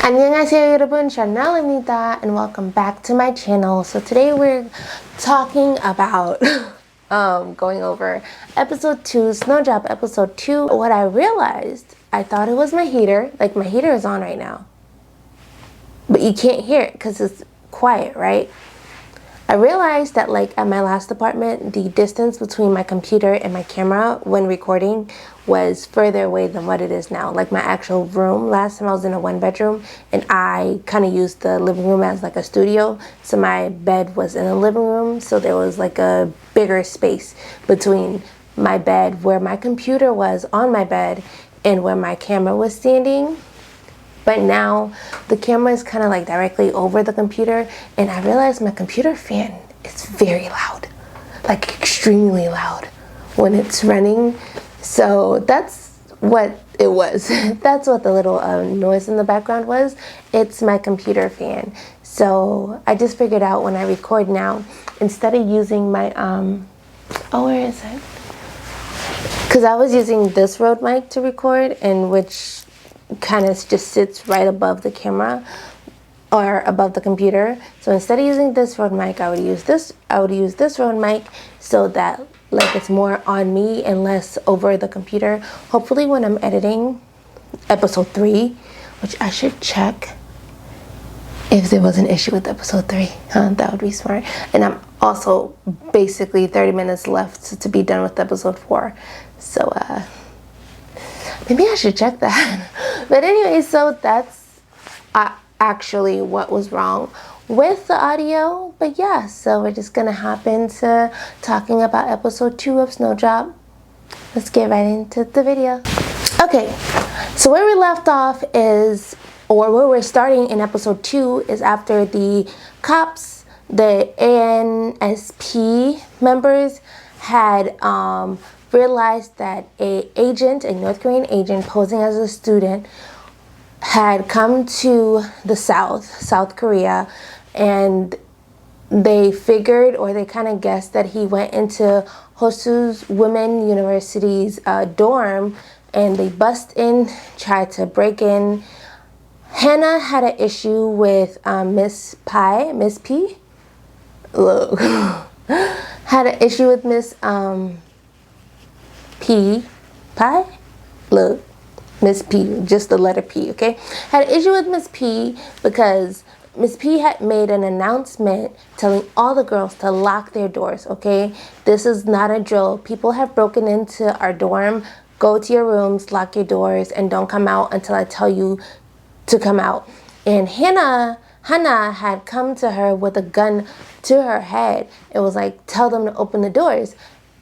안녕하세요 여러분, 샤넬입니다 and welcome back to my channel. So today we're talking about going over episode 2, Snowdrop episode 2. What I realized, I thought it was my heater. Like, my heater is on right now, but you can't hear it because it's quiet, right? I realized that, like, at my last apartment, the distance between my computer and my camera when recording was further away than what it is now. Like, my actual room, last time I was in a 1-bedroom, and I kind of used the living room as like a studio. So my bed was in the living room, so there was like a bigger space between my bed, where my computer was on my bed, and where my camera was standing. But now the camera is kind of like directly over the computer, and I realized my computer fan is very loud, like extremely loud when it's running. So that's what it was. That's what the little noise in the background was. It's my computer fan. So I just figured out when I record now, instead of using my where is it? Because I was using this Rode mic to record, and which kind of just sits right above the camera or above the computer. So instead of using this Rode mic, I would use this Rode mic, so that like it's more on me and less over the computer. Hopefully when I'm editing episode 3, which I should check if there was an issue with episode 3, that would be smart. And I'm also basically 30 minutes left to be done with episode 4, so maybe I should check that. But anyway, so that's actually what was wrong with the audio. But yeah, so we're just gonna hop into talking about episode 2 of Snowdrop. Let's get right into the video. Okay, so where we left off is, or where we're starting in episode 2, is after the cops, the ANSP members, had realized that a North Korean agent posing as a student had come to the South Korea, and they figured, or they kind of guessed, that he went into Hosu's Women University's dorm, and they bust in, tried to break in. Hannah had an issue with Miss P. Look, had an issue with Miss Pie? Look, Miss P, just the letter P, okay? Had an issue with Miss P because Miss P had made an announcement telling all the girls to lock their doors, okay? This is not a drill. People have broken into our dorm. Go to your rooms, lock your doors, and don't come out until I tell you to come out. And Hannah had come to her with a gun to her head. It was like, tell them to open the doors.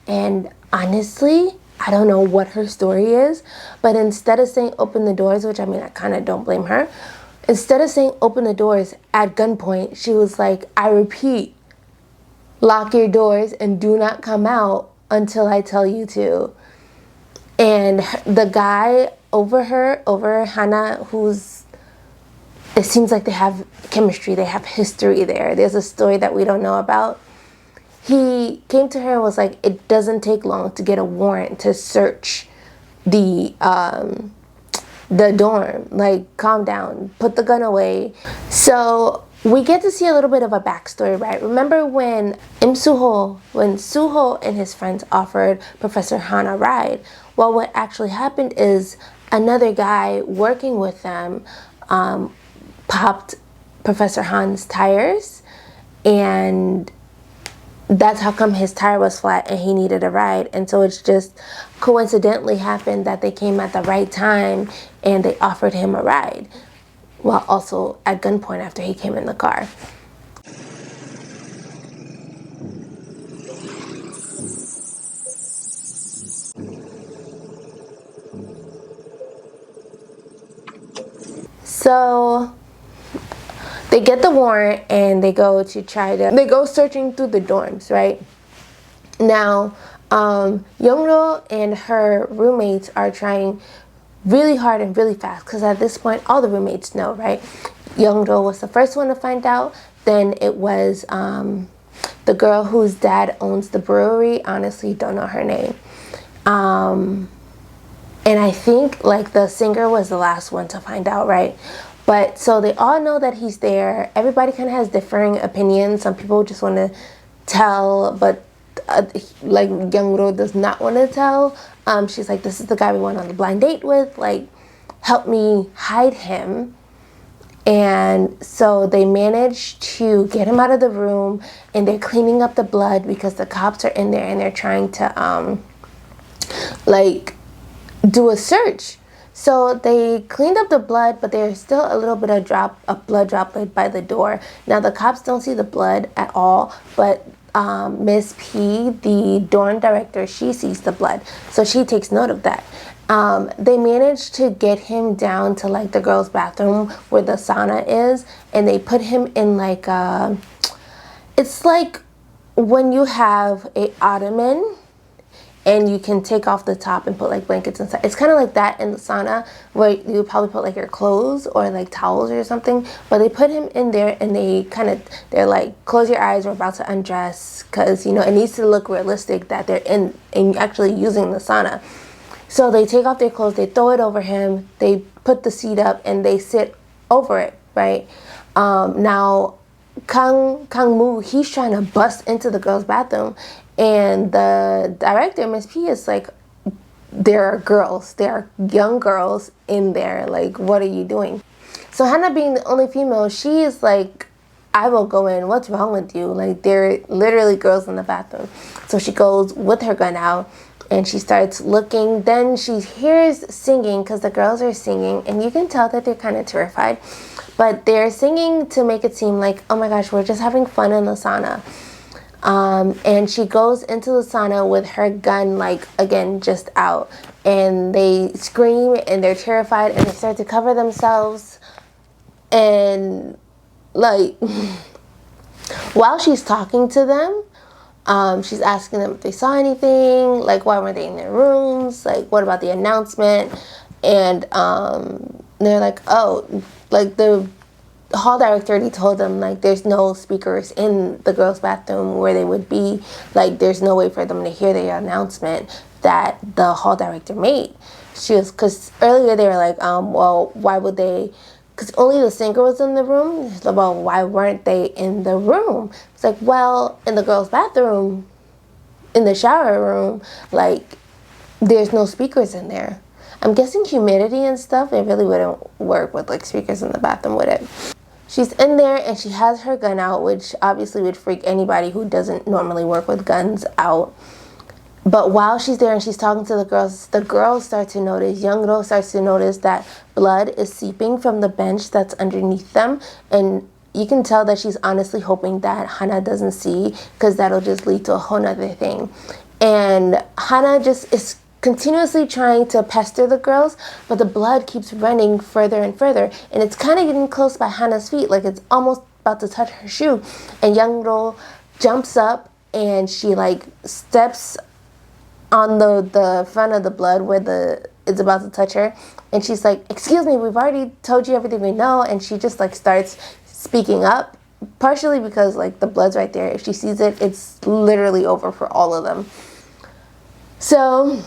And honestly, I don't know what her story is, but instead of saying open the doors, which I mean, I kind of don't blame her, instead of saying open the doors at gunpoint, she was like, I repeat, lock your doors and do not come out until I tell you to. And the guy over Hannah, it seems like they have chemistry, they have history there. There's a story that we don't know about. He came to her and was like, it doesn't take long to get a warrant to search the dorm. Like, calm down, put the gun away. So we get to see a little bit of a backstory, right? Remember when Soo-ho and his friends offered Professor Han a ride? Well, what actually happened is another guy working with them popped Professor Han's tires, and that's how come his tire was flat and he needed a ride. And so it's just coincidentally happened that they came at the right time and they offered him a ride, while also at gunpoint after he came in the car. So they get the warrant and they go searching through the dorms, right? Now, Youngro and her roommates are trying really hard and really fast, because at this point, all the roommates know, right? Youngro was the first one to find out. Then it was the girl whose dad owns the brewery. Honestly, don't know her name. And I think like the singer was the last one to find out, right? But so they all know that he's there. Everybody kind of has differing opinions. Some people just want to tell, but like Young-ro does not want to tell. She's like, this is the guy we went on the blind date with, like, help me hide him. And so they managed to get him out of the room, and they're cleaning up the blood because the cops are in there and they're trying to like do a search. So they cleaned up the blood, but there's still a little bit of blood droplet by the door. Now the cops don't see the blood at all, but Miss P, the dorm director, she sees the blood, so she takes note of that. They managed to get him down to like the girls' bathroom where the sauna is, and they put him in like it's like when you have a ottoman and you can take off the top and put like blankets inside. It's kind of like that in the sauna, where you would probably put like your clothes or like towels or something. But they put him in there, and they're like, close your eyes, we're about to undress, because you know it needs to look realistic that they're in and actually using the sauna. So they take off their clothes, they throw it over him, they put the seat up, and they sit over it, right? Now Kang Moo, he's trying to bust into the girls' bathroom, and the director, Miss P, is like, there are girls, there are young girls in there, like, what are you doing? So Hana, being the only female, she is like, I will go in, what's wrong with you? Like, there are literally girls in the bathroom. So she goes with her gun out, and she starts looking. Then she hears singing, because the girls are singing, and you can tell that they're kind of terrified, but they're singing to make it seem like, oh my gosh, we're just having fun in the sauna. And she goes into the sauna with her gun, like, again, just out, and they scream and they're terrified and they start to cover themselves. And like while she's talking to them, she's asking them if they saw anything, like why weren't they in their rooms, like what about the announcement. And they're like, oh, like the hall director already told them, like, there's no speakers in the girls' bathroom where they would be. Like, there's no way for them to hear the announcement that the hall director made. Because earlier they were like, well, why would they, because only the singer was in the room. Well, why weren't they in the room? It's like, well, in the girls' bathroom, in the shower room, like, there's no speakers in there. I'm guessing humidity and stuff, it really wouldn't work with, like, speakers in the bathroom, would it? She's in there and she has her gun out, which obviously would freak anybody who doesn't normally work with guns out. But while she's there and she's talking to the girls start to notice, Young-ro starts to notice that blood is seeping from the bench that's underneath them. And you can tell that she's honestly hoping that Hana doesn't see, because that'll just lead to a whole nother thing. And Hana just is continuously trying to pester the girls, but the blood keeps running further and further, and it's kind of getting close by Hana's feet, like it's almost about to touch her shoe. And Young-ro jumps up and she like steps on the front of the blood where it's about to touch her, and she's like, excuse me, we've already told you everything we know. And she just like starts speaking up, partially because like the blood's right there. If she sees it, it's literally over for all of them. So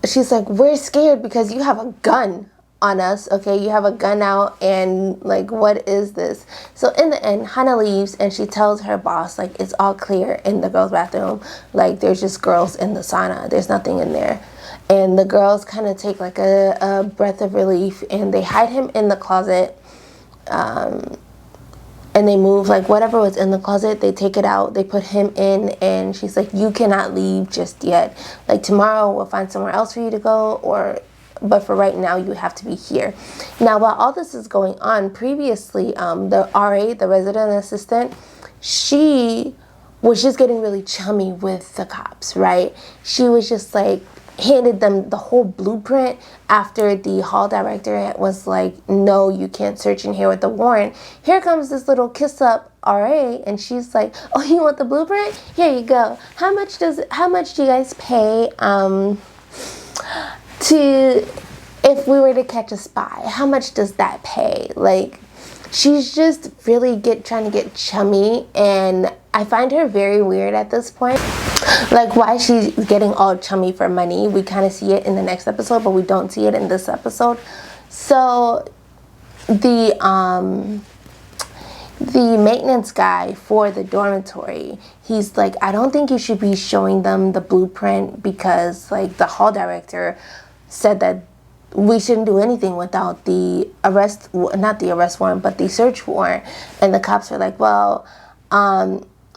she's like, we're scared because you have a gun on us, okay? You have a gun out, and like, what is this? So in the end, Hana leaves and she tells her boss, like, it's all clear in the girls' bathroom. Like, there's just girls in the sauna. There's nothing in there. And the girls kind of take like a breath of relief, and they hide him in the closet. And they move, like, whatever was in the closet, they take it out, they put him in, and she's like, you cannot leave just yet. Like, tomorrow we'll find somewhere else for you to go, but for right now, you have to be here. Now, while all this is going on, previously, the RA, the resident assistant, she was just getting really chummy with the cops, right? She was just like, handed them the whole blueprint after the hall director was like, no, you can't search in here with the warrant. Here comes this little kiss up RA, and she's like, oh, you want the blueprint? Here you go. How much do you guys pay if we were to catch a spy? How much does that pay? Like, she's just really trying to get chummy, and I find her very weird at this point. Like, why she's getting all chummy for money. We kind of see it in the next episode, but we don't see it in this episode. So the maintenance guy for the dormitory, he's like, I don't think you should be showing them the blueprint because like the hall director said that we shouldn't do anything without the arrest, not the arrest warrant, but the search warrant. And the cops are like, well,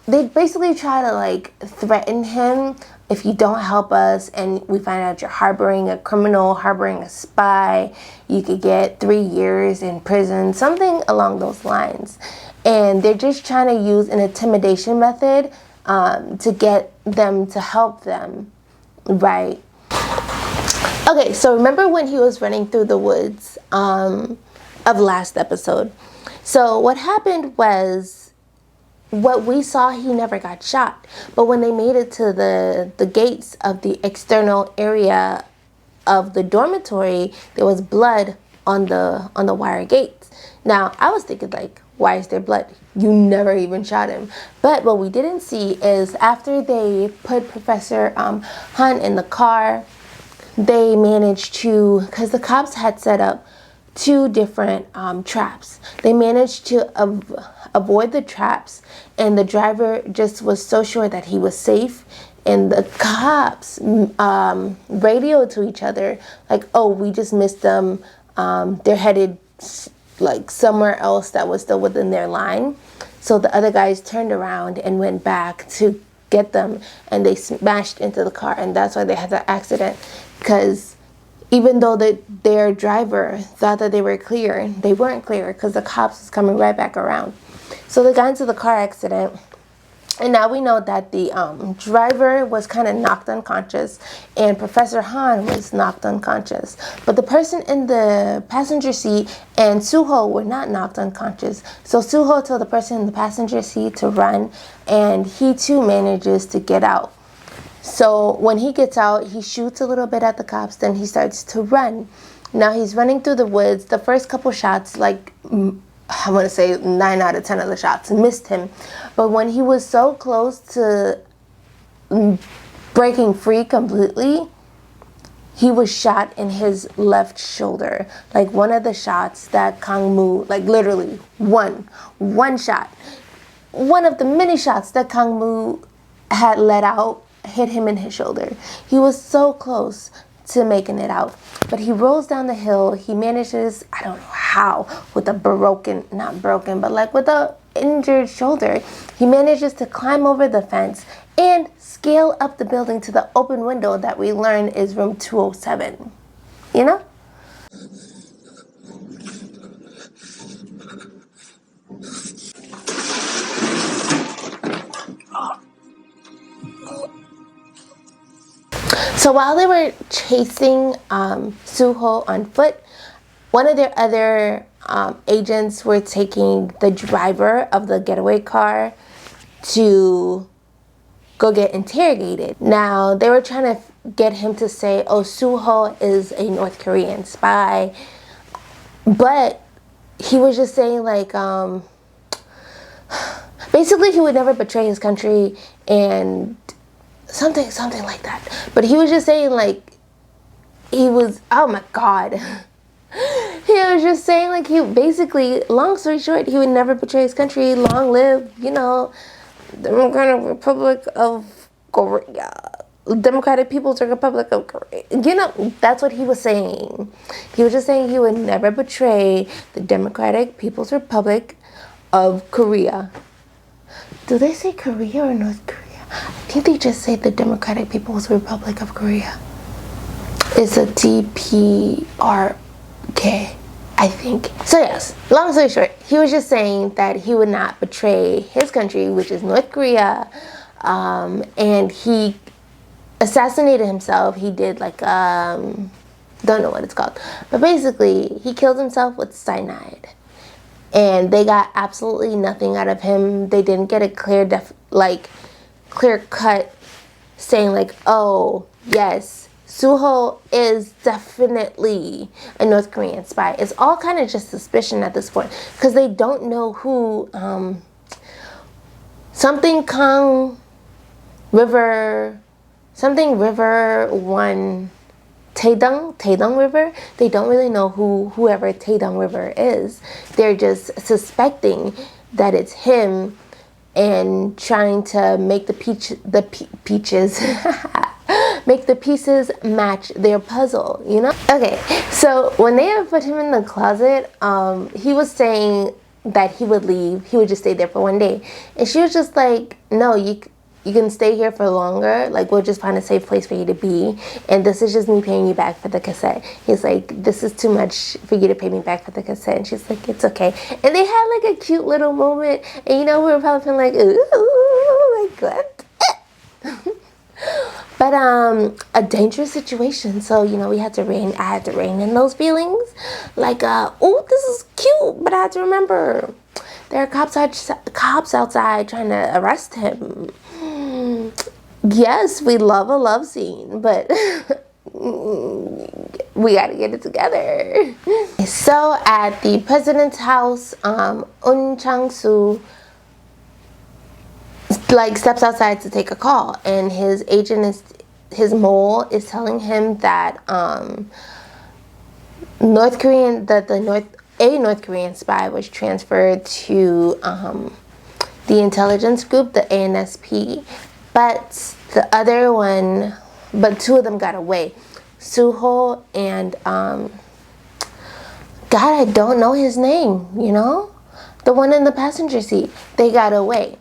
they basically try to like threaten him. If you don't help us and we find out you're harboring a criminal, harboring a spy, you could get 3 years in prison, something along those lines. And they're just trying to use an intimidation method to get them to help them, right? Okay, so remember when he was running through the woods of last episode? So what happened was, what we saw, he never got shot. But when they made it to the gates of the external area of the dormitory, there was blood on the wire gates. Now, I was thinking like, why is there blood? You never even shot him. But what we didn't see is after they put Professor Hunt in the car, they managed to, because the cops had set up 2 different traps. They managed to avoid the traps, and the driver just was so sure that he was safe. And the cops radioed to each other like, oh, we just missed them. They're headed like somewhere else that was still within their line. So the other guys turned around and went back to get them, and they smashed into the car, and that's why they had the accident. Because even though their driver thought that they were clear, they weren't clear because the cops was coming right back around. So they got into the car accident, and now we know that the driver was kind of knocked unconscious, and Professor Han was knocked unconscious. But the person in the passenger seat and Soo-ho were not knocked unconscious. So Soo-ho told the person in the passenger seat to run, and he too manages to get out. So when he gets out, he shoots a little bit at the cops, then he starts to run. Now he's running through the woods. The first couple shots, like I want to say 9 out of 10 of the shots missed him. But when he was so close to breaking free completely, he was shot in his left shoulder. Like one of the shots that Kang Moo, like literally one shot, one of the many shots that Kang Moo had let out hit him in his shoulder. He was so close to making it out, but he rolls down the hill. He manages, I don't know how, with a not broken, but like with a injured shoulder, he manages to climb over the fence and scale up the building to the open window that we learn is room 207. You know? So while they were chasing Soo-ho on foot, one of their other agents were taking the driver of the getaway car to go get interrogated. Now, they were trying to get him to say, oh, Soo-ho is a North Korean spy. But he was just saying like, basically he would never betray his country and something like that. But he was just saying like, he was, oh my God. He was just saying like, he basically, long story short, he would never betray his country. Long live, you know, Democratic Republic of Korea. Democratic People's Republic of Korea. You know, that's what he was saying. He was just saying he would never betray the Democratic People's Republic of Korea. Do they say Korea or North Korea? I think they just say the Democratic People's Republic of Korea. It's a DPRK, I think. So yes, long story short, he was just saying that he would not betray his country, which is North Korea, and he assassinated himself. He did like, don't know what it's called, but basically he killed himself with cyanide. And they got absolutely nothing out of him. They didn't get a clear cut saying like, oh yes, Soo-ho is definitely a North Korean spy. It's all kind of just suspicion at this point because they don't know who something River 110 Taedong River. They don't really know whoever Taedong River is. They're just suspecting that it's him and trying to make the peaches make the pieces match their puzzle, you know? Okay, so when they had put him in the closet, he was saying that he would leave. He would just stay there for one day. And she was just like, no, you can stay here for longer. Like, we'll just find a safe place for you to be. And this is just me paying you back for the cassette. He's like, this is too much for you to pay me back for the cassette. And she's like, it's okay. And they had like a cute little moment. And you know, we were probably feeling like, ooh, like what? But a dangerous situation. So, you know, I had to rein in those feelings. Like, oh, this is cute, but I had to remember there are cops outside trying to arrest him. Yes, we love a love scene, but we gotta get it together. So at the president's house, Un Chang-soo like steps outside to take a call, and his his mole is telling him that a North Korean spy was transferred to the intelligence group, the ANSP, but two of them got away. Soo-ho and God, I don't know his name, you know? The one in the passenger seat. They got away.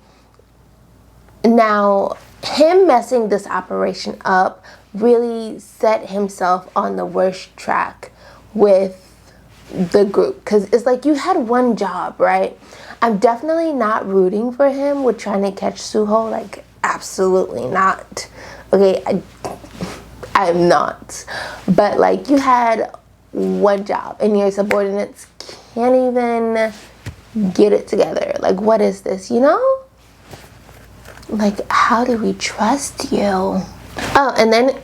Now, him messing this operation up really set himself on the worst track with the group, because it's like, you had one job, right? I'm definitely not rooting for him with trying to catch Soo-ho, like absolutely not. Okay, I am not. But like, you had one job and your subordinates can't even get it together. Like, what is this, you know? Like, how do we trust you? Oh, and then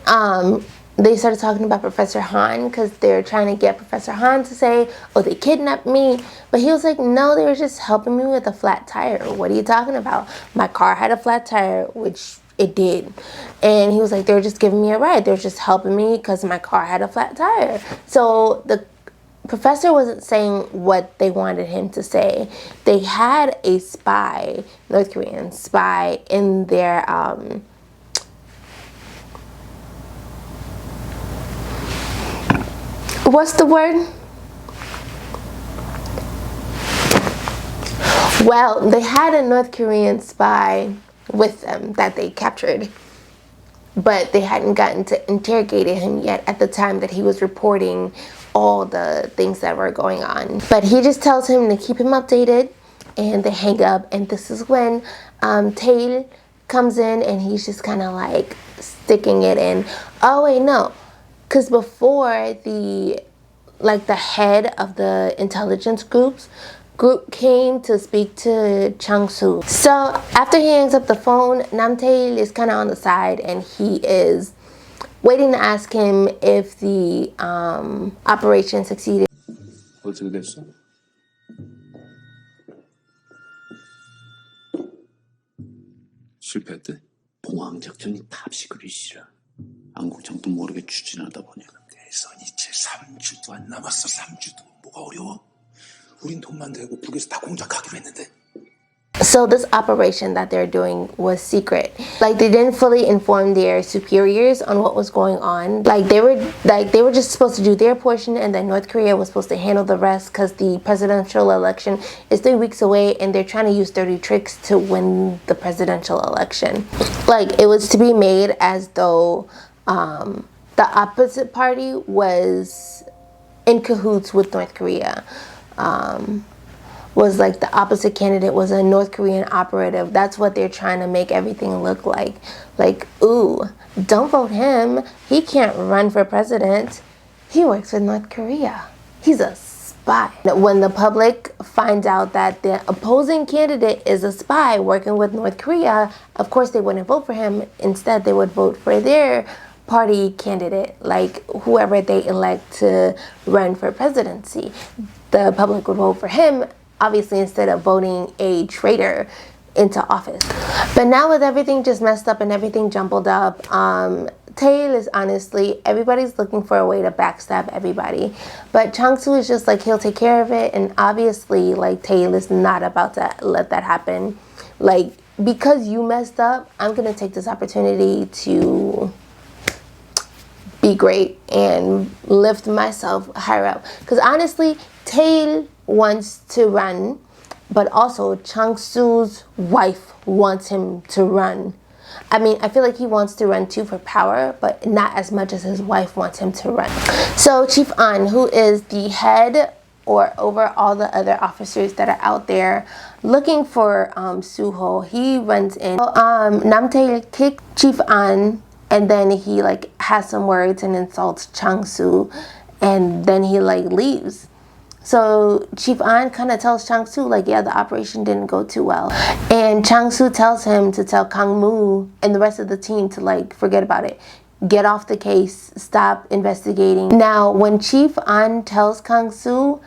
they started talking about Professor Han, because they're trying to get Professor Han to say, oh, they kidnapped me. But he was like, no, they were just helping me with a flat tire. What are you talking about? My car had a flat tire, which it did. And he was like, they were just giving me a ride. They were just helping me because my car had a flat tire. So the professor wasn't saying what they wanted him to say. They had a spy, North Korean spy, in their what's the word? Well, they had a North Korean spy with them that they captured, but they hadn't gotten to interrogate him yet at the time that he was reporting all the things that were going on. But he just tells him to keep him updated, and they hang up. And this is when Tae comes in, and he's just kind of like sticking it in. Oh wait, no, because before the head of the intelligence group came to speak to Chang-soo. So after he hangs up the phone, Nam-tae is kind of on the side, and he is waiting to ask him if the operation succeeded. 어떻게 됐어? 실패했대? 봉황 작전이 탑시크릿 이라 안국장도 모르게 추진하다 보니까 대선이 채 3주도 안 남았어. 3주도 뭐가 어려워? 우린 돈만 대고 북에서 다 공작하기로 했는데. So this operation that they're doing was secret. Like, they didn't fully inform their superiors on what was going on. Like, they were just supposed to do their portion, and then North Korea was supposed to handle the rest, because the presidential election is 3 weeks away, and they're trying to use dirty tricks to win the presidential election. Like, it was to be made as though the opposite party was in cahoots with North Korea. Was like the opposite candidate was a North Korean operative. That's what they're trying to make everything look like. Like, ooh, don't vote him. He can't run for president. He works with North Korea. He's a spy. When the public finds out that the opposing candidate is a spy working with North Korea, of course they wouldn't vote for him. Instead, they would vote for their party candidate, like whoever they elect to run for presidency. The public would vote for him, obviously, instead of voting a traitor into office. But now with everything just messed up and everything jumbled up, Tae is honestly, everybody's looking for a way to backstab everybody. But Chang-soo is just like, he'll take care of it. And obviously, like, Tae is not about to let that happen. Like, because you messed up, I'm going to take this opportunity to be great and lift myself higher up. Because honestly, Tae wants to run, but also Chang-soo's wife wants him to run. I mean, I feel like he wants to run too for power, but not as much as his wife wants him to run. So Chief An, who is the head or over all the other officers that are out there looking for Soo-ho, he runs in. Nam Tae kicks Chief An, and then he like has some words and insults Chang-soo, and then he like leaves. So Chief An kind of tells Chang-soo, like, yeah, the operation didn't go too well. And Chang-soo tells him to tell Kang-moo and the rest of the team to, like, forget about it. Get off the case. Stop investigating. Now, when Chief An tells Kang-soo,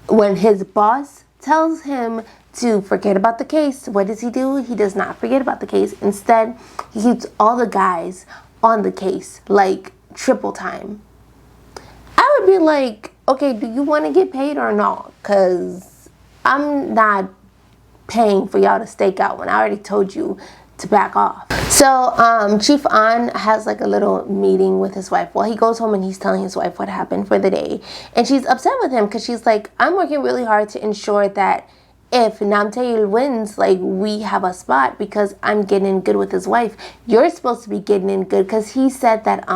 when his boss tells him to forget about the case, what does he do? He does not forget about the case. Instead, he keeps all the guys on the case, like, triple time. I would be like, okay, do you want to get paid or not? Because I'm not paying for y'all to stake out when I already told you to back off. So Chief An has like a little meeting with his wife. Well, he goes home and he's telling his wife what happened for the day. And she's upset with him because she's like, I'm working really hard to ensure that if Nam Tae wins, like, we have a spot because I'm getting in good with his wife. You're supposed to be getting in good because he said that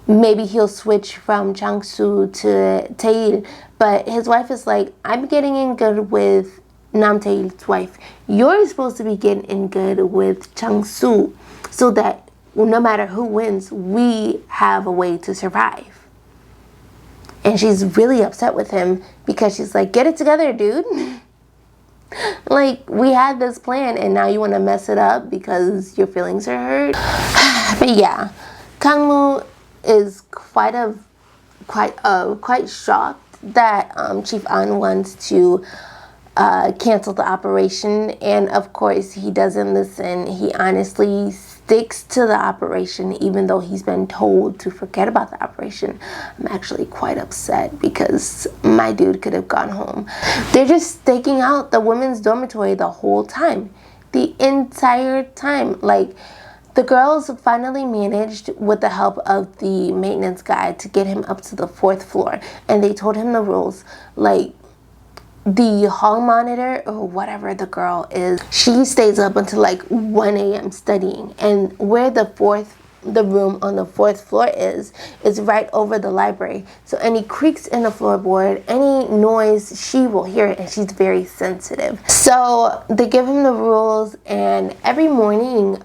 maybe he'll switch from Chang-soo to Tae, but his wife is like, I'm getting in good with Nam Tae's wife. You're supposed to be getting in good with Chang-soo so that no matter who wins, we have a way to survive. And she's really upset with him because she's like, get it together, dude. Like, we had this plan and now you want to mess it up because your feelings are hurt. But yeah, Kang-moo is quite shocked that Chief An wants to cancel the operation, and of course he doesn't listen. He honestly sticks to the operation even though he's been told to forget about the operation. I'm actually quite upset because my dude could have gone home. They're just staking out the women's dormitory the whole time, the entire time. Like, the girls finally managed, with the help of the maintenance guy, to get him up to the 4th floor. And they told him the rules. Like, the hall monitor, or whatever the girl is, she stays up until like 1 a.m. studying. And where the room on the 4th floor is right over the library. So any creaks in the floorboard, any noise, she will hear it, and she's very sensitive. So they give him the rules, and every morning,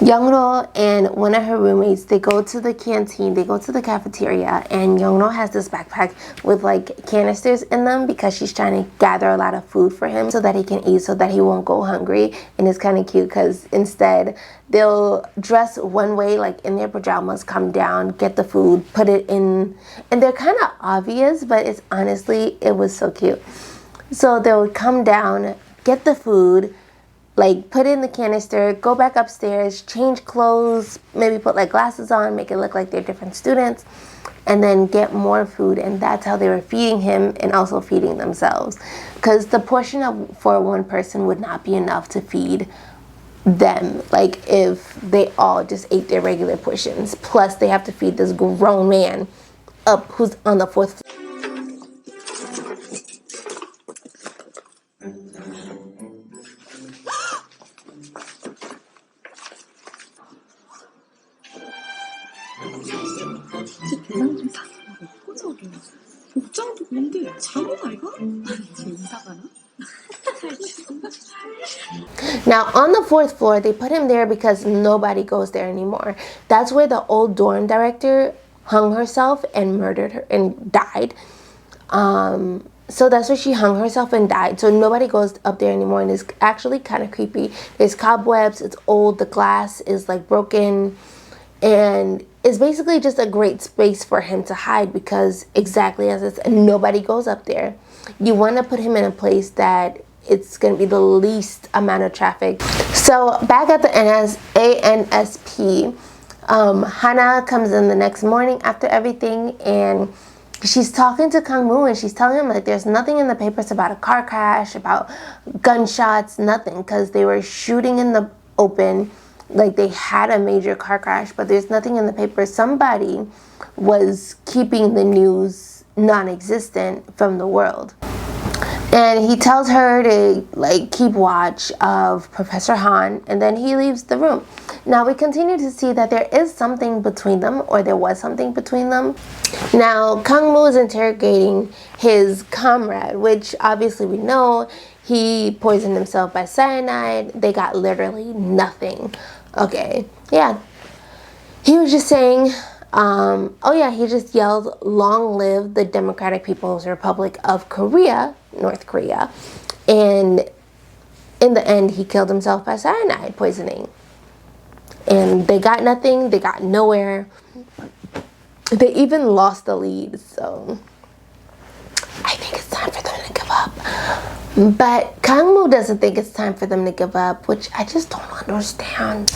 Young-ro and one of her roommates, they go to the canteen, they go to the cafeteria, and Young-ro has this backpack with like canisters in them because she's trying to gather a lot of food for him so that he can eat, so that he won't go hungry. And it's kind of cute because instead they'll dress one way, like in their pajamas, come down, get the food, put it in, and they're kind of obvious, but it's honestly, it was so cute. So they'll come down, get the food, like put it in the canister, go back upstairs, change clothes, maybe put like glasses on, make it look like they're different students, and then get more food. And that's how they were feeding him and also feeding themselves, because the portion for one person would not be enough to feed them, like if they all just ate their regular portions. Plus they have to feed this grown man up who's on the 4th floor. Now on the 4th floor, they put him there because nobody goes there anymore. That's where the old dorm director hung herself and murdered her and died. So that's where she hung herself and died. So nobody goes up there anymore, and it's actually kind of creepy. There's cobwebs, it's old, the glass is like broken, and it's basically just a great space for him to hide because exactly as it's, nobody goes up there. You want to put him in a place that it's gonna be the least amount of traffic. So back at the ANSP, Hana comes in the next morning after everything, and she's talking to Kang-moo, and she's telling him like there's nothing in the papers about a car crash, about gunshots, nothing, because they were shooting in the open, like they had a major car crash, but there's nothing in the papers. Somebody was keeping the news non-existent from the world. And he tells her to like keep watch of Professor Han, and then he leaves the room. Now we continue to see that there is something between them, or there was something between them. Now Kang-moo is interrogating his comrade, which obviously we know he poisoned himself by cyanide. They got literally nothing. Okay, yeah. He was just saying, oh yeah, he just yelled, "Long live the Democratic People's Republic of Korea," North Korea. And in the end, he killed himself by cyanide poisoning. And they got nothing, they got nowhere. They even lost the lead, so I think it's time for them to give up. But Kang-moo doesn't think it's time for them to give up, which I just don't understand.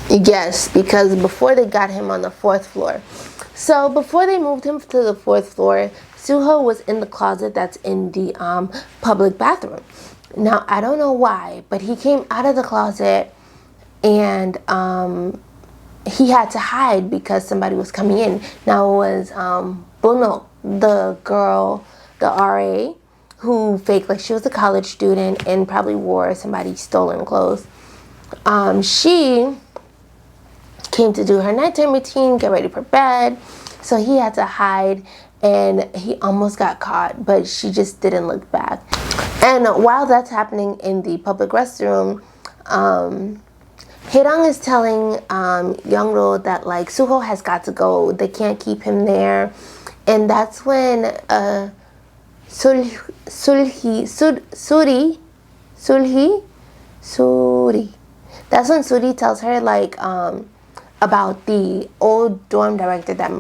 Yes, because before they got him on the 4th floor. So before they moved him to the 4th floor, Soo-ho was in the closet that's in the public bathroom. Now, I don't know why, but he came out of the closet and he had to hide because somebody was coming in. Now it was Bono, the girl, the RA, who faked like she was a college student and probably wore somebody's stolen clothes. She came to do her nighttime routine, get ready for bed, so he had to hide, and he almost got caught, but she just didn't look back. And while that's happening in the public restroom, Hae-dong is telling Young-ro that like Soo-ho has got to go, they can't keep him there. And that's when Suri, that's when Suri tells her like about the old dorm director that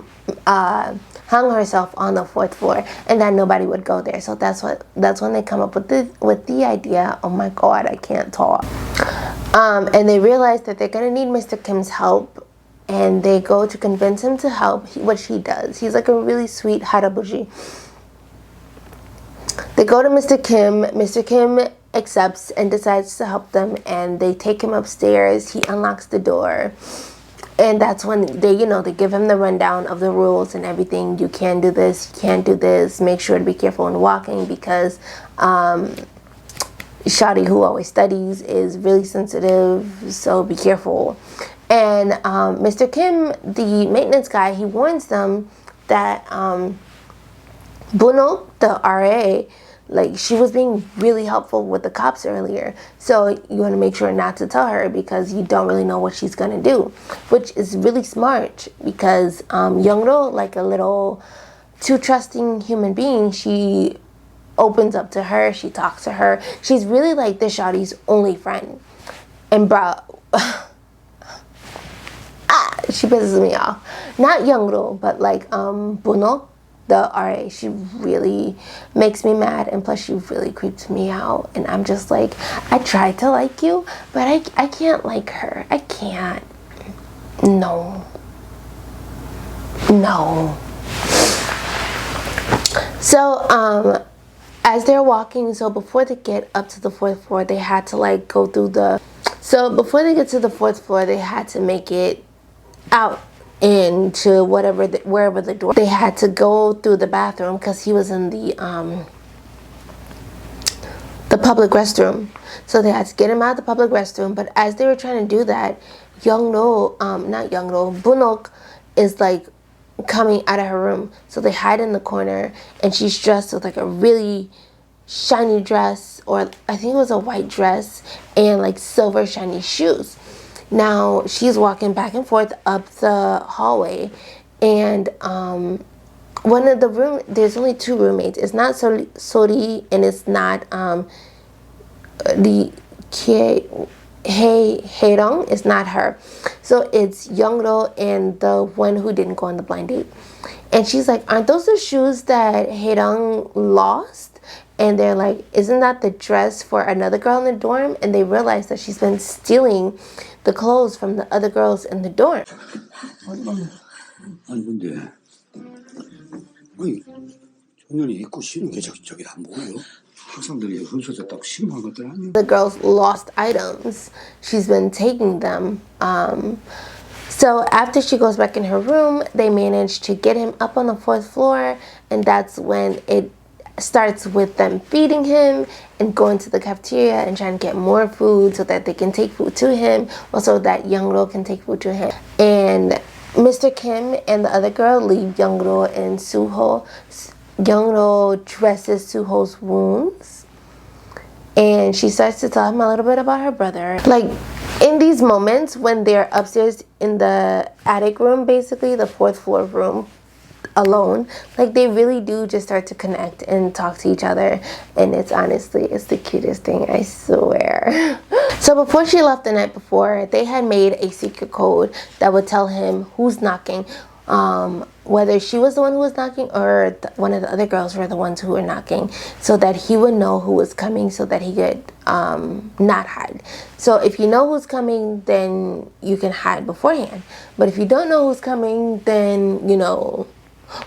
hung herself on the 4th floor, and that nobody would go there. So that's when they come up with the idea. Oh my god, I can't talk. And they realize that they're gonna need Mr. Kim's help, and they go to convince him to help, which he does. He's like a really sweet harabuji. They go to Mr. Kim. Mr. Kim accepts and decides to help them, and they take him upstairs. He unlocks the door, and that's when they give him the rundown of the rules and everything. You can't do this, you can't do this. Make sure to be careful when walking because Shawty, who always studies, is really sensitive, so be careful. And Mr. Kim, the maintenance guy, he warns them that Buno, the RA, like she was being really helpful with the cops earlier, so you want to make sure not to tell her because you don't really know what she's gonna do, which is really smart because Young-ro, like a little too trusting human being, she opens up to her, she talks to her. She's really like the Shawty's only friend. And bro, she pisses me off. Not Young-ro, but like Buno, the RA, she really makes me mad, and plus she really creeps me out, and I'm just like, I tried to like you, but I can't like her. I can't. No. So as they're walking, so before they get up to the 4th floor, they had to like go through before they get to the 4th floor, they had to make it out into wherever the door. They had to go through the bathroom because he was in the public restroom. So they had to get him out of the public restroom. But as they were trying to do that, Bunok is like coming out of her room. So they hide in the corner, and she's dressed with like a really shiny dress, or I think it was a white dress, and like silver shiny shoes. Now she's walking back and forth up the hallway, and one of the there's only 2 roommates. It's not Sori, and it's not the Hae-dong. It's not her. So it's Young-ro and the one who didn't go on the blind date. And she's like, aren't those the shoes that Hae-dong lost? and they're like, isn't that the dress for another girl in the dorm? And they realize that she's been stealing the clothes from the other girls in the dorm. 아니 근데 아니 청년이 입고 신은 게 저기 안 보여? 학생들이 훔쳐졌다고 신고한 것들 아니야? The girls lost items. She's been taking them. So after she goes back in her room, they manage to get him up on the 4th floor, and that's when it starts with them feeding him and going to the cafeteria and trying to get more food so that they can take food to him, also that Young-ro can take food to him. And Mr. Kim and the other girl leave Young-ro and Soo-ho. Young-ro dresses Soo-ho's wounds, and she starts to tell him a little bit about her brother. Like, in these moments when they're upstairs in the attic room, basically the 4th floor room, alone, like they really do just start to connect and talk to each other, and it's the cutest thing, I swear. So before she left the night before, they had made a secret code that would tell him who's knocking, whether she was the one who was knocking or one of the other girls were the ones who were knocking, so that he would know who was coming, so that he could not hide. So if you know who's coming, then you can hide beforehand, but if you don't know who's coming, then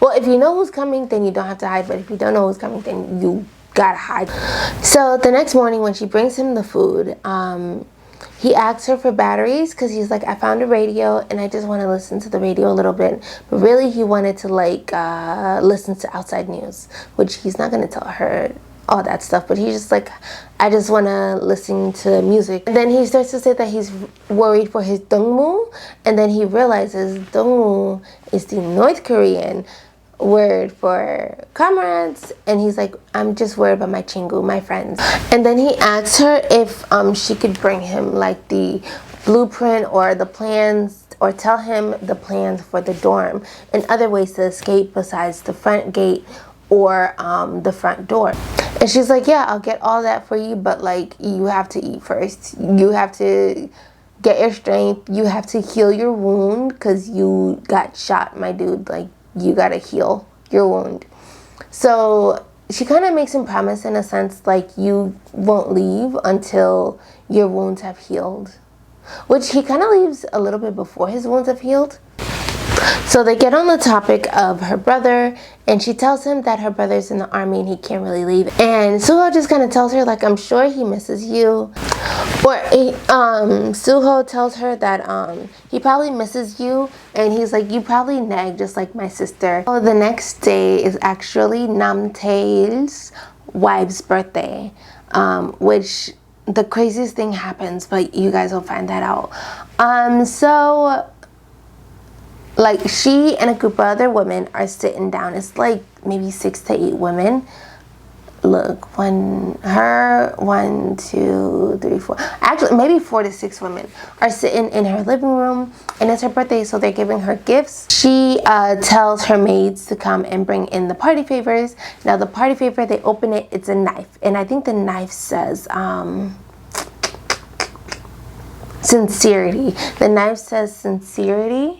well, if you know who's coming, then you don't have to hide, but if you don't know who's coming, then you gotta hide. So the next morning when she brings him the food, he asks her for batteries because he's like, I found a radio and I just want to listen to the radio a little bit. But really he wanted to like listen to outside news, which he's not going to tell her all that stuff, but he's just like, I just want to listen to music. And then he starts to say that he's worried for his Dongmu, and then he realizes Dongmu is the North Korean word for comrades, and he's like, I'm just worried about my chingu, my friends. And then he asks her if she could bring him like the blueprint or the plans, or tell him the plans for the dorm and other ways to escape besides the front gate or the front door. And she's like, yeah, I'll get all that for you, but like you have to eat first. You have to get your strength. You have to heal your wound because you got shot, my dude. Like, you gotta heal your wound. So she kind of makes him promise in a sense, like, you won't leave until your wounds have healed, which he kind of leaves a little bit before his wounds have healed. So they get on the topic of her brother, and she tells him that her brother's in the army and he can't really leave. And Soo-ho just kind of tells her, like, I'm sure he misses you. Or Soo-ho tells her that he probably misses you, and he's like, you probably nag just like my sister. So the next day is actually Nam Tae's wife's birthday, which the craziest thing happens, but you guys will find that out. So like, she and a group of other women are sitting down. It's like maybe 6 to 8 women. Look, 1, 2, 3, 4. Actually, maybe 4 to 6 women are sitting in her living room, and it's her birthday, so they're giving her gifts. She tells her maids to come and bring in the party favors. Now, the party favor, they open it, it's a knife, and I think the knife says sincerity. The knife says sincerity.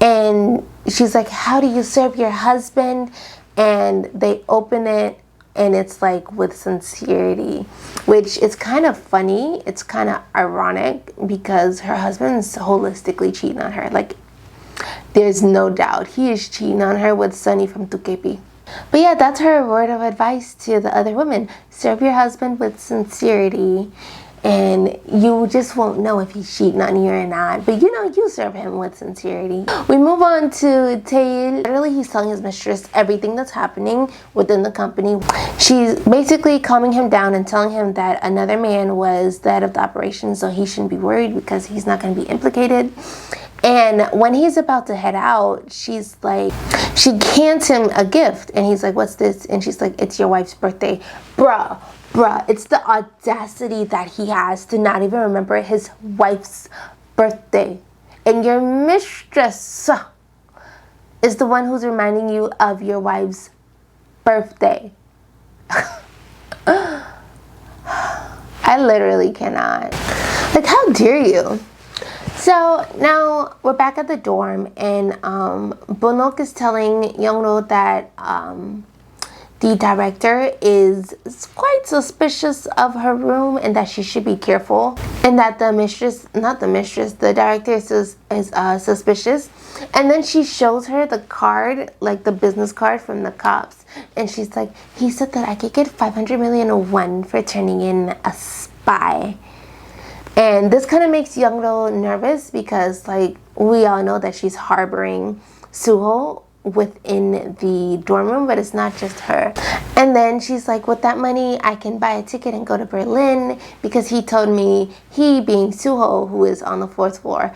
And she's like, how do you serve your husband? And they open it, and it's like, with sincerity, which is kind of funny. It's kind of ironic because her husband's holistically cheating on her. Like, there's no doubt he is cheating on her with Sunny from 2KP. But yeah, that's her word of advice to the other women. Serve your husband with sincerity, and you just won't know if he's cheating on you or not. But you serve him with sincerity. We move on to Tae. Literally, he's telling his mistress everything that's happening within the company. She's basically calming him down and telling him that another man was the head of the operation, so he shouldn't be worried because he's not going to be implicated. And when he's about to head out, she's like, she hands him a gift, and he's like, what's this? And she's like, it's your wife's birthday. Bruh, it's the audacity that he has to not even remember his wife's birthday. And your mistress is the one who's reminding you of your wife's birthday. I literally cannot. Like, how dare you? So now we're back at the dorm, and Bonok is telling Young-ro that the director is quite suspicious of her room and that she should be careful, and that the director is suspicious. And then she shows her the card, like the business card from the cops, and she's like, he said that I could get 500 million won for turning in a spy. And this kind of makes Young-do nervous because, like, we all know that she's harboring Soo-ho within the dorm room, but it's not just her. And then she's like, with that money I can buy a ticket and go to Berlin, because he told me, he being Soo-ho, who is on the 4th floor,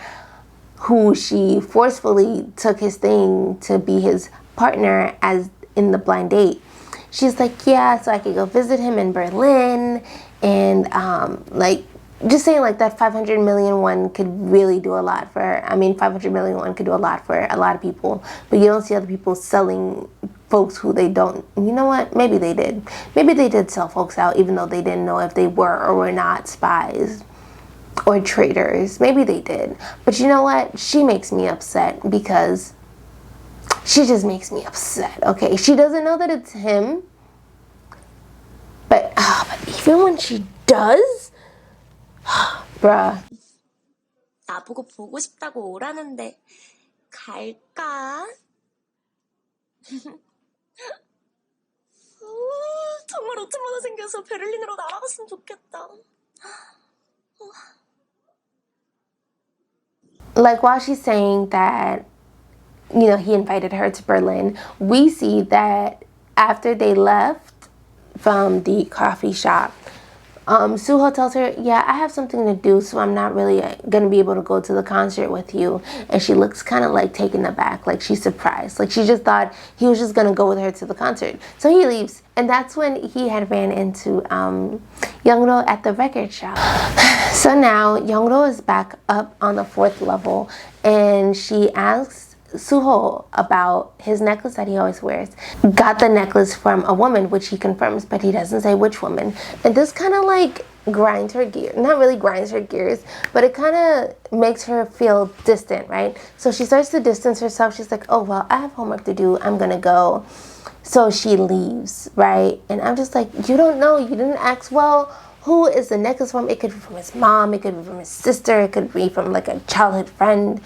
who she forcefully took his thing to be his partner as in the blind date. She's like, yeah, so I could go visit him in Berlin, and like, just saying, like, that 500 million won could really do a lot for her. I mean, 500 million won could do a lot for a lot of people, but you don't see other people selling folks who they don't. You know what? Maybe they did. Maybe they did sell folks out, even though they didn't know if they were or were not spies or traitors. Maybe they did. But you know what? She makes me upset, because she just makes me upset. Okay, she doesn't know that it's him, but even when she does, bruh. 나보고 보고 싶다고 오라는데 갈까? 정말 옷좀 하나 생겨서 베를린으로 날아갔으면 좋겠다. Like, while she's saying that, you know, he invited her to Berlin, we see that after they left from the coffee shop, Soo-ho tells her, yeah, I have something to do, so I'm not really going to be able to go to the concert with you. And she looks kind of like taken aback, like she's surprised. Like she just thought he was just going to go with her to the concert. So he leaves. And that's when he had ran into Young-do at the record shop. So now Young-do is back up on the 4th level, and she asks Soo-ho about his necklace that he always wears. Got the necklace from a woman, which he confirms, but he doesn't say which woman. And this kind of like grinds her gears. Not really grinds her gears, but it kind of makes her feel distant, right? So she starts to distance herself. She's like, oh, well, I have homework to do. I'm gonna go. So she leaves, right? And I'm just like, you don't know. You didn't ask, well, who is the necklace from? It could be from his mom. It could be from his sister. It could be from like a childhood friend.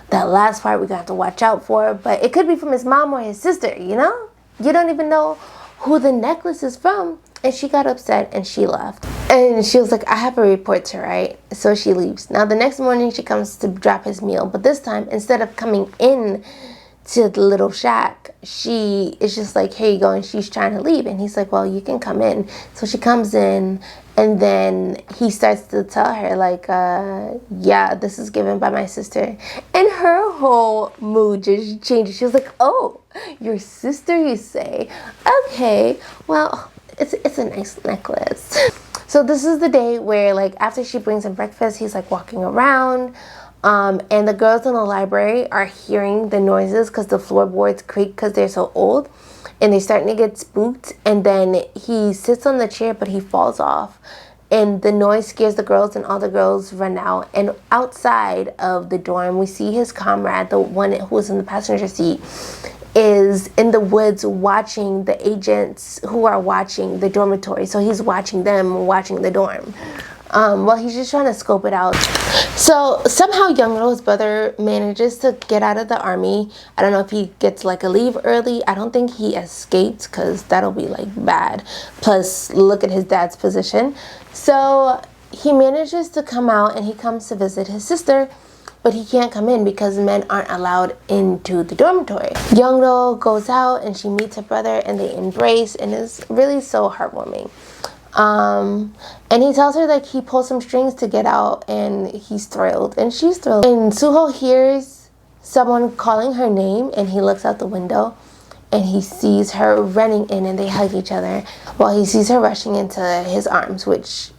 That last part we're gonna have to watch out for, but it could be from his mom or his sister, you know? You don't even know who the necklace is from. And she got upset and she left. And she was like, I have a report to write. So she leaves. Now the next morning she comes to drop his meal, but this time instead of coming in to the little shack, she is just like, here you go, and she's trying to leave, and he's like, well, you can come in. So she comes in, and then he starts to tell her like, yeah, this is given by my sister, and her whole mood just changes. She was like, oh, your sister, you say? Okay, well, it's a nice necklace. So this is the day where, like, after she brings him breakfast, he's like walking around. And the girls in the library are hearing the noises because the floorboards creak because they're so old, and they're starting to get spooked. And then he sits on the chair, but he falls off, and the noise scares the girls, and all the girls run out. And outside of the dorm, we see his comrade, the one who was in the passenger seat, is in the woods watching the agents who are watching the dormitory. So he's watching them watching the dorm. Well, he's just trying to scope it out. So somehow Young-do's brother manages to get out of the army. I don't know if he gets like a leave early. I don't think he escaped, because that'll be like bad. Plus, look at his dad's position. So he manages to come out, and he comes to visit his sister, but he can't come in because men aren't allowed into the dormitory. Young-do goes out, and she meets her brother, and they embrace, and it's really so heartwarming. And he tells her like he pulls some strings to get out, and he's thrilled, and she's thrilled. And Soo-ho hears someone calling her name, and he looks out the window, and he sees her running in, and they hug each other while he sees her rushing into his arms, which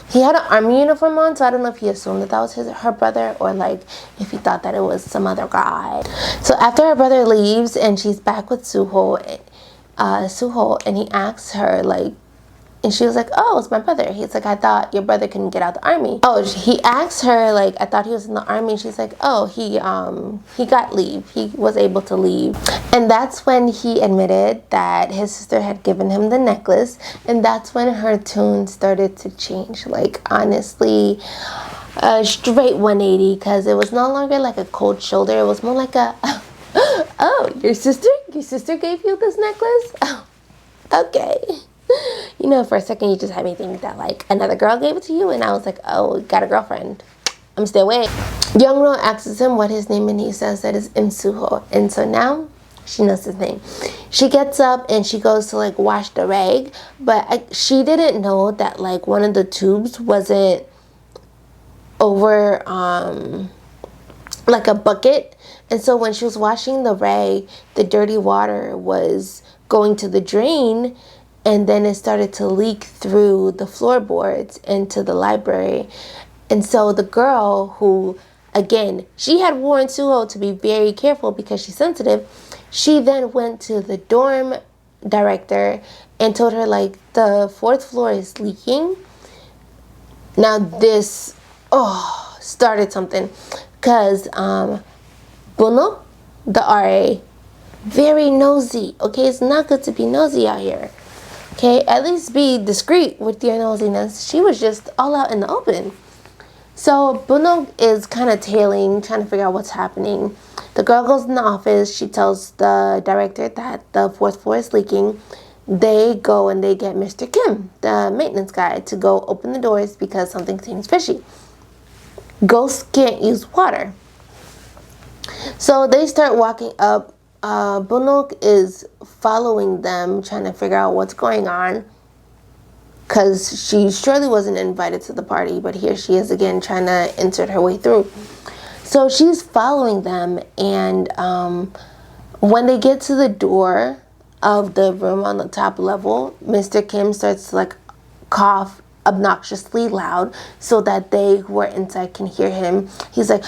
he had an army uniform on, so I don't know if he assumed that that was her brother, or like if he thought that it was some other guy. So after her brother leaves and she's back with Soo-ho, and he asks her like, And she was like, oh, it's my brother. He's like, I thought your brother couldn't get out the army. Oh, he asked her, like, I thought he was in the army. She's like, oh, he got leave. He was able to leave. And that's when he admitted that his sister had given him the necklace. And that's when her tune started to change. Like, honestly, straight 180, because it was no longer like a cold shoulder. It was more like a, oh, your sister gave you this necklace? Oh, okay. You know, for a second, you just had me think that, like, another girl gave it to you. And I was like, oh, got a girlfriend. I'm still waiting. Young-ro asks him what his name, and he says that it's Soo-ho. And so now she knows his name. She gets up and she goes to, like, wash the rag. But she didn't know that, like, one of the tubes wasn't over, like, a bucket. And so when she was washing the rag, the dirty water was going to the drain. And then it started to leak through the floorboards into the library. And so the girl who, again, she had warned Soo-ho to be very careful because she's sensitive. She then went to the dorm director and told her, like, the 4th floor is leaking. Now this, started something. Because Bono, the RA, very nosy. Okay, it's not good to be nosy out here. Okay, at least be discreet with your nosiness. She was just all out in the open. So Bunok is kind of tailing, trying to figure out what's happening. The girl goes in the office. She tells the director that the 4th floor is leaking. They go and they get Mr. Kim, the maintenance guy, to go open the doors because something seems fishy. Ghosts can't use water. So they start walking up. Bunok is following them, trying to figure out what's going on, because she surely wasn't invited to the party, but here she is again trying to insert her way through. So she's following them, and when they get to the door of the room on the top level, Mr. Kim starts to, like, cough obnoxiously loud so that they who are inside can hear him. He's like,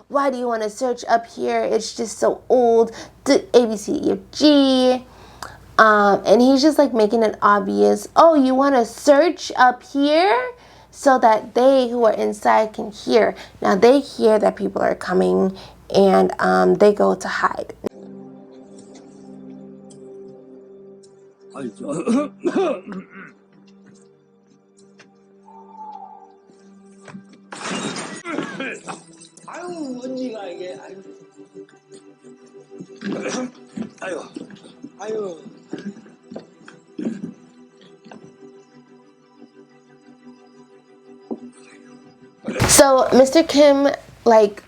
why do you want to search up here? It's just so old. The ABCDFG. And he's just, like, making it obvious. Oh, you want to search up here? So that they who are inside can hear. Now they hear that people are coming, and they go to hide. 아유 언니가 이게 아유. So Mr. Kim, like,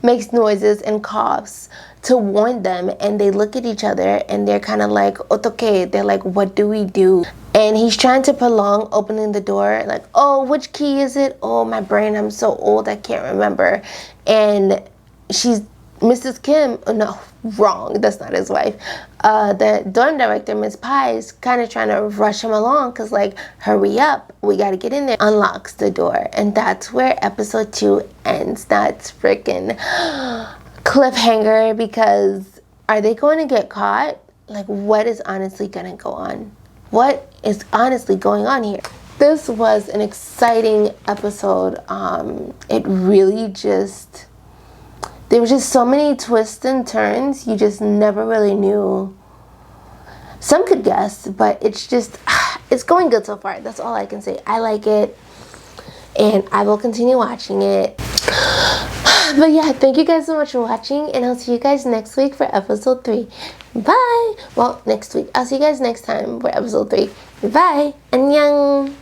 makes noises and coughs to warn them, and they look at each other and they're kind of like, okay, they're like, what do we do? And he's trying to prolong opening the door, like, oh, which key is it? Oh, my brain, I'm so old, I can't remember. And she's, Mrs. Kim, oh, no, wrong, that's not his wife. The dorm director, Miss Pai, is kind of trying to rush him along because, like, hurry up, we got to get in there. Unlocks the door, and that's where episode 2 ends. That's freaking cliffhanger, because are they going to get caught? Like, what is honestly going to go on? What is honestly going on here? This was an exciting episode. It really just... There were just so many twists and turns, you just never really knew. Some could guess, but it's just, it's going good so far. That's all I can say. I like it, and I will continue watching it. But yeah, thank you guys so much for watching, and I'll see you guys next week for episode 3. Bye! Well, next week. I'll see you guys next time for episode 3. Bye! Annyeong!